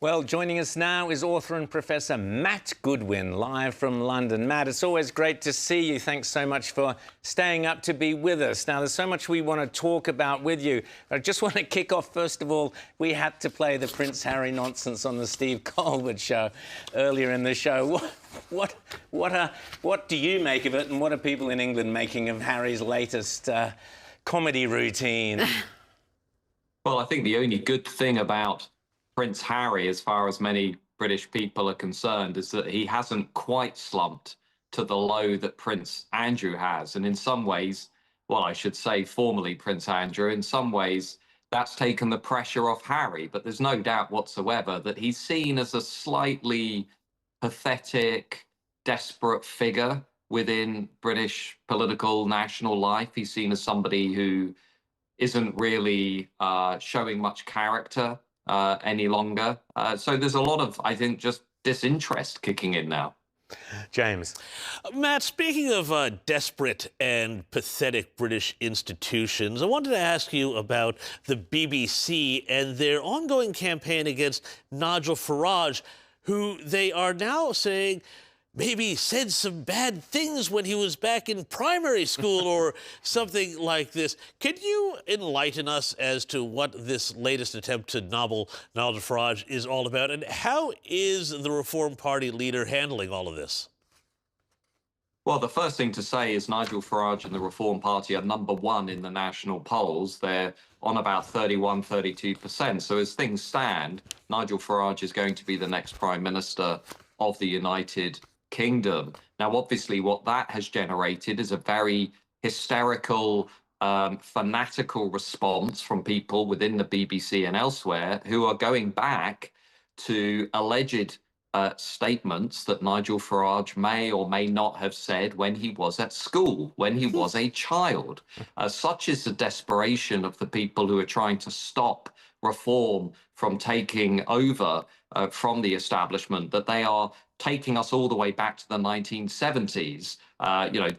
Well, joining us now is author and professor Matt Goodwin, live from London. Matt, it's always great to see you. Thanks so much for staying up to be with us. Now, there's so much we want to talk about with you. I just want to kick off, first of all, we had to play the Prince Harry nonsense on the Steve Colbert show earlier in the show. What do you make of it, and what are people in England making of Harry's latest comedy routine? Well, I think the only good thing about Prince Harry, as far as many British people are concerned, is that he hasn't quite slumped to the low that Prince Andrew has. And in some ways, well, I should say formerly Prince Andrew, in some ways, that's taken the pressure off Harry. But there's no doubt whatsoever that he's seen as a slightly pathetic, desperate figure within British political national life. He's seen as somebody who isn't really showing much character any longer. So there's a lot of, I think, just disinterest kicking in now. James. Matt, speaking of desperate and pathetic British institutions, I wanted to ask you about the BBC and their ongoing campaign against Nigel Farage, who they are now saying maybe said some bad things when he was back in primary school or something like this. Can you enlighten us as to what this latest attempt to nobble Nigel Farage is all about, and how is the Reform Party leader handling all of this? Well, the first thing to say is Nigel Farage and the Reform Party are #1 in the national polls. They're on about 31, 32%. So as things stand, Nigel Farage is going to be the next Prime Minister of the United Kingdom. Now, obviously, what that has generated is a very hysterical, fanatical response from people within the BBC and elsewhere who are going back to alleged statements that Nigel Farage may or may not have said when he was at school, when he was a child. Such is the desperation of the people who are trying to stop reform from taking over from the establishment, that they are taking us all the way back to the 1970s.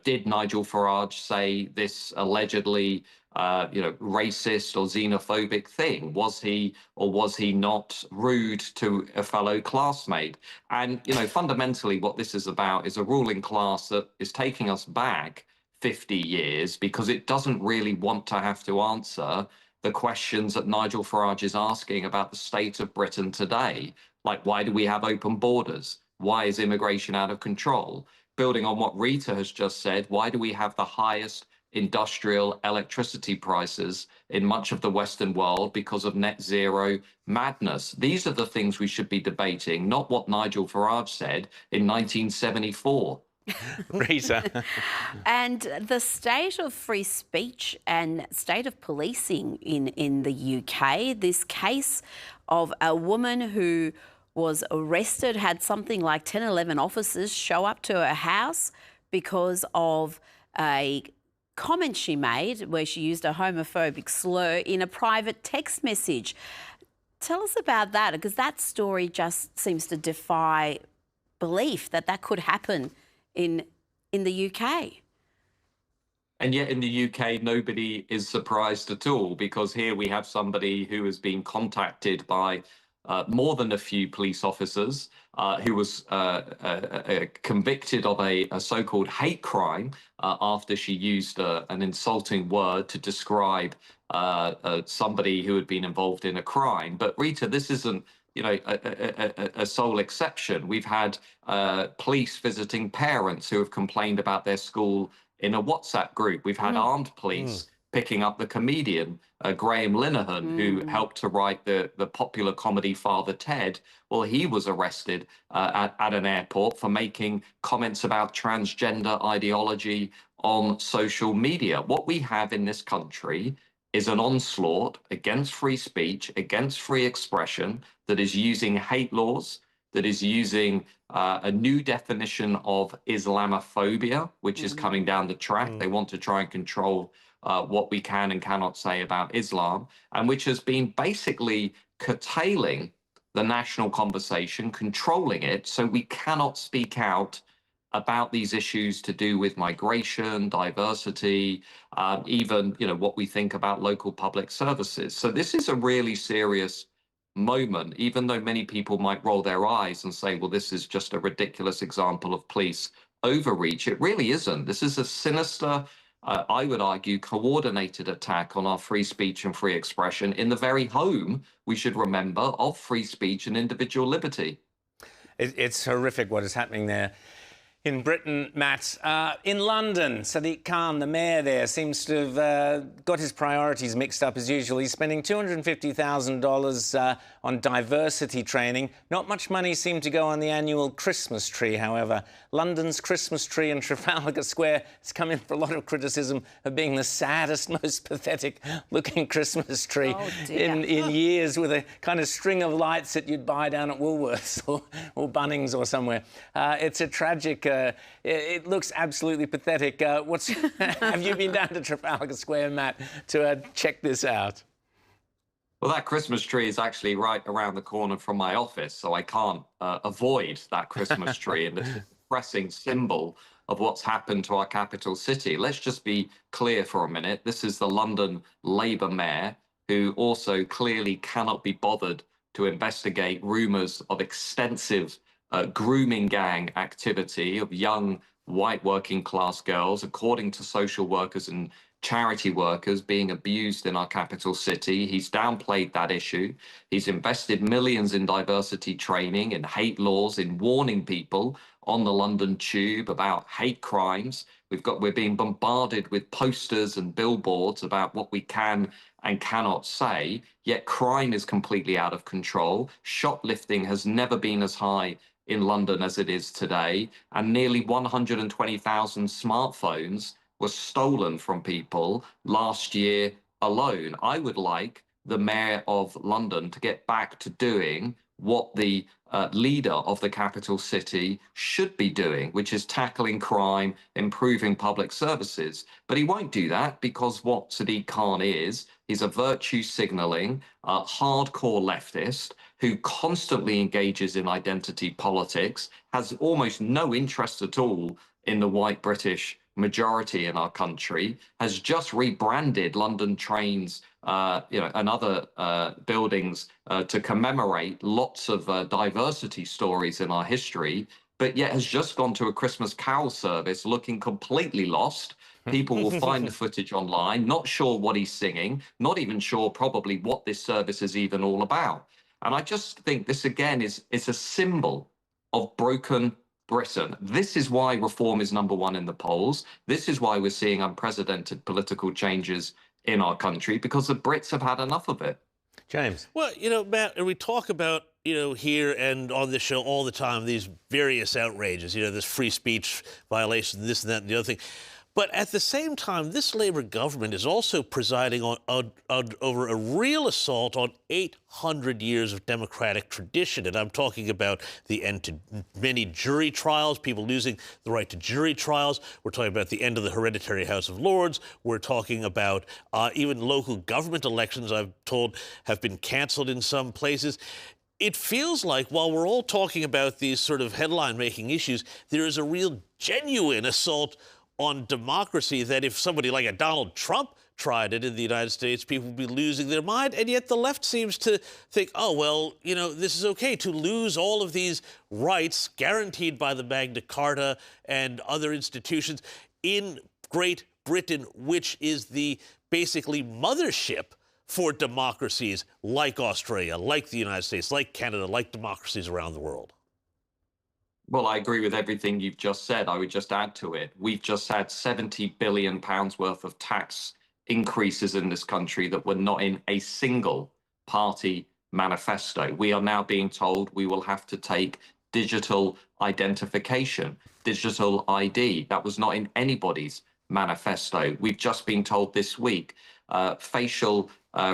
Did Nigel Farage say this allegedly, racist or xenophobic thing? Was he or was he not rude to a fellow classmate? And, fundamentally what this is about is a ruling class that is taking us back 50 years because it doesn't really want to have to answer the questions that Nigel Farage is asking about the state of Britain today. Like, why do we have open borders? Why is immigration out of control? Building on what Rita has just said, why do we have the highest industrial electricity prices in much of the Western world because of net zero madness? These are the things we should be debating, not what Nigel Farage said in 1974. Rita. And the state of free speech and state of policing in the UK, this case of a woman who was arrested, had something like 10, 11 officers show up to her house because of a comment she made where she used a homophobic slur in a private text message. Tell us about that, because that story just seems to defy belief that could happen in the UK. And yet in the UK, nobody is surprised at all, because here we have somebody who has been contacted by more than a few police officers, who was convicted of a so-called hate crime after she used an insulting word to describe somebody who had been involved in a crime. But Rita, this isn't a sole exception. We've had police visiting parents who have complained about their school in a WhatsApp group. We've had armed police picking up the comedian Graham Linehan, who helped to write the popular comedy Father Ted. Well, he was arrested at an airport for making comments about transgender ideology on social media. What we have in this country is an onslaught against free speech, against free expression, that is using hate laws, that is using a new definition of Islamophobia, which is coming down the track. They want to try and control what we can and cannot say about Islam, and which has been basically curtailing the national conversation, controlling it, so we cannot speak out about these issues to do with migration, diversity, even what we think about local public services. So this is a really serious moment, even though many people might roll their eyes and say, well, this is just a ridiculous example of police overreach. It really isn't. This is a sinister, I would argue, coordinated attack on our free speech and free expression in the very home, we should remember, of free speech and individual liberty. It's horrific what is happening there in Britain, Matt. In London, Sadiq Khan, the mayor there, seems to have got his priorities mixed up as usual. He's spending $250,000 on diversity training. Not much money seemed to go on the annual Christmas tree, however. London's Christmas tree in Trafalgar Square has come in for a lot of criticism of being the saddest, most pathetic-looking Christmas tree in years, with a kind of string of lights that you'd buy down at Woolworths or Bunnings or somewhere. It's a tragic... it looks absolutely pathetic. Have you been down to Trafalgar Square, Matt, to check this out? Well, that Christmas tree is actually right around the corner from my office, so I can't avoid that Christmas tree and the depressing symbol of what's happened to our capital city. Let's just be clear for a minute. This is the London Labour mayor, who also clearly cannot be bothered to investigate rumours of extensive grooming gang activity of young white working class girls, according to social workers and charity workers, being abused in our capital city. He's downplayed that issue. He's invested millions in diversity training, in hate laws, in warning people on the London Tube about hate crimes. We're being bombarded with posters and billboards about what we can and cannot say, yet crime is completely out of control. Shoplifting has never been as high in London as it is today, and nearly 120,000 smartphones were stolen from people last year alone. I would like the mayor of London to get back to doing what the leader of the capital city should be doing, which is tackling crime, improving public services. But he won't do that because what Sadiq Khan is, he's a virtue signaling, hardcore leftist who constantly engages in identity politics, has almost no interest at all in the white British majority in our country, has just rebranded London trains, and other buildings to commemorate lots of diversity stories in our history, but yet has just gone to a Christmas Carol service looking completely lost. People will find the footage online, not sure what he's singing, not even sure probably what this service is even all about. And I just think this, again, is a symbol of broken Britain. This is why reform is #1 in the polls. This is why we're seeing unprecedented political changes in our country, because the Brits have had enough of it. James. Well, Matt, we talk about, here and on this show all the time, these various outrages, this free speech violation, this and that and the other thing. But at the same time, this Labour government is also presiding over a real assault on 800 years of democratic tradition. And I'm talking about the end to many jury trials, people losing the right to jury trials. We're talking about the end of the hereditary House of Lords. We're talking about even local government elections, I've told, have been cancelled in some places. It feels like while we're all talking about these sort of headline-making issues, there is a real genuine assault on democracy that if somebody like a Donald Trump tried it in the United States, people would be losing their mind. And yet the left seems to think, oh, well, this is okay to lose all of these rights guaranteed by the Magna Carta and other institutions in Great Britain, which is the basically mothership for democracies like Australia, like the United States, like Canada, like democracies around the world. Well, I agree with everything you've just said. I would just add to it. We've just had £70 billion worth of tax increases in this country that were not in a single party manifesto. We are now being told we will have to take digital identification, digital ID. That was not in anybody's manifesto. We've just been told this week facial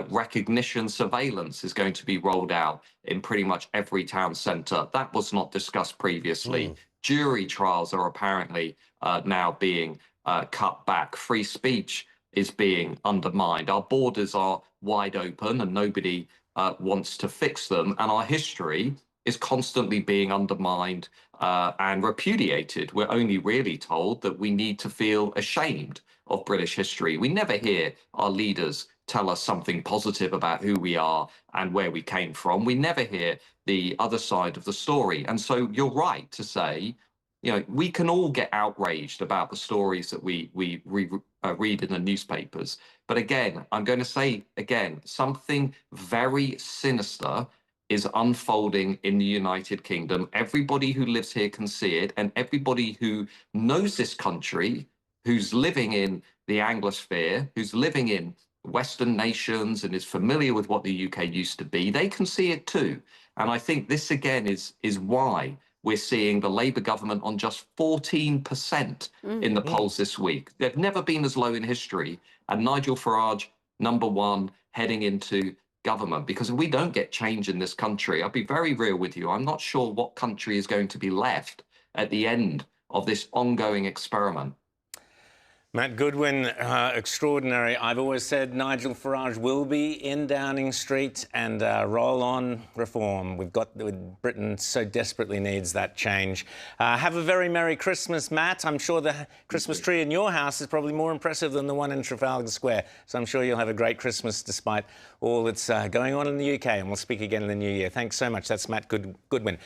recognition surveillance is going to be rolled out in pretty much every town centre. That was not discussed previously. Jury trials are apparently now being cut back. Free speech is being undermined. Our borders are wide open and nobody wants to fix them. And our history is constantly being undermined and repudiated. We're only really told that we need to feel ashamed of British history. We never hear our leaders tell us something positive about who we are and where we came from. We never hear the other side of the story. And so you're right to say, we can all get outraged about the stories that we read in the newspapers. But again, I'm going to say again, something very sinister is unfolding in the United Kingdom. Everybody who lives here can see it, and everybody who knows this country, who's living in the Anglosphere, who's living in Western nations and is familiar with what the UK used to be, they can see it too. And I think this again is why we're seeing the Labour government on just 14% in the polls this week. They've never been as low in history. And Nigel Farage, #1, heading into government. Because if we don't get change in this country, I'll be very real with you, I'm not sure what country is going to be left at the end of this ongoing experiment. Matt Goodwin, extraordinary. I've always said Nigel Farage will be in Downing Street, and roll on reform. Britain so desperately needs that change. Have a very Merry Christmas, Matt. I'm sure the Christmas tree in your house is probably more impressive than the one in Trafalgar Square. So I'm sure you'll have a great Christmas despite all that's going on in the UK. And we'll speak again in the new year. Thanks so much. That's Matt Goodwin.